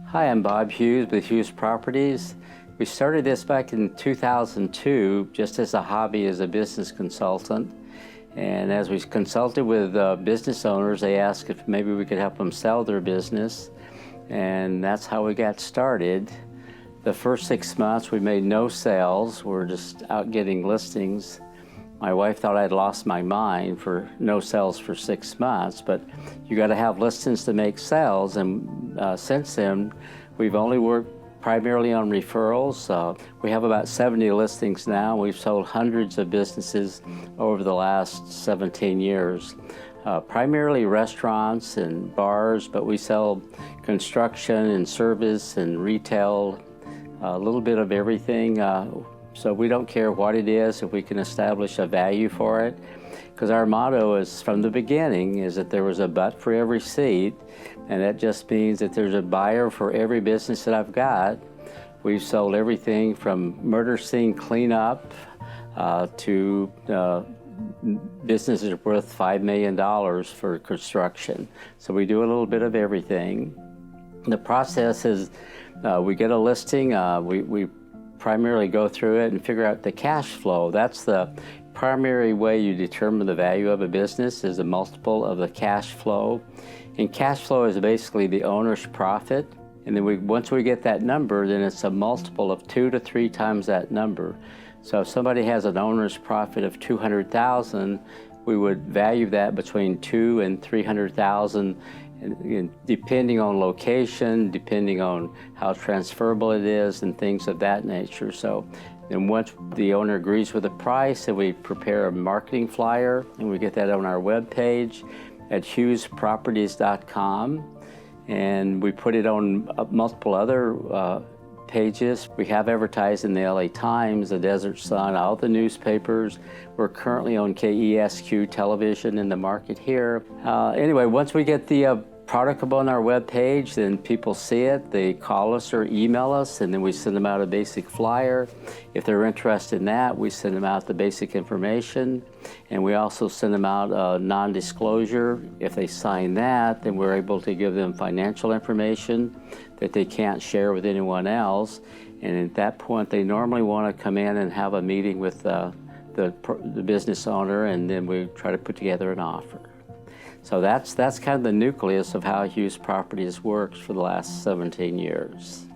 Hi, I'm Bob Hughes with Hughes Properties. We started this back in 2002 just as a hobby as a business consultant. And as we consulted with business owners, they asked if maybe we could help them sell their business. And that's how we got started. The first 6 months we made no sales. We're just out getting listings. My wife thought I'd lost my mind for no sales for 6 months, but you got to have listings to make sales. And since then, we've only worked primarily on referrals. We have about 70 listings now. We've sold hundreds of businesses over the last 17 years. Primarily restaurants and bars, but we sell construction and service and retail, a little bit of everything. So we don't care what it is if we can establish a value for it. Because our motto is, from the beginning, is that there was a butt for every seat, and that just means that there's a buyer for every business that I've got. We've sold everything from murder scene cleanup to businesses worth $5 million for construction. So we do a little bit of everything. The process is we get a listing, we primarily go through it and figure out the cash flow. That's the primary way you determine the value of a business, is a multiple of the cash flow. And cash flow is basically the owner's profit. And then once we get that number, then it's a multiple of 2 to 3 times that number. So if somebody has an owner's profit of $200,000, we would value that between $200,000 and $300,000. And depending on location, depending on how transferable it is, and things of that nature. So then once the owner agrees with the price, then we prepare a marketing flyer, and we get that on our webpage at hughesproperties.com. And we put it on multiple other pages. We have advertised in the LA Times, the Desert Sun, all the newspapers. We're currently on KESQ television in the market here. Anyway, once we get the product up on our webpage, then people see it, they call us or email us, and then we send them out a basic flyer. If they're interested in that, we send them out the basic information, and we also send them out a non-disclosure. If they sign that, then we're able to give them financial information that they can't share with anyone else. And at that point, they normally want to come in and have a meeting with the business owner, and then we try to put together an offer. So that's kind of the nucleus of how Hughes Properties works for the last 17 years.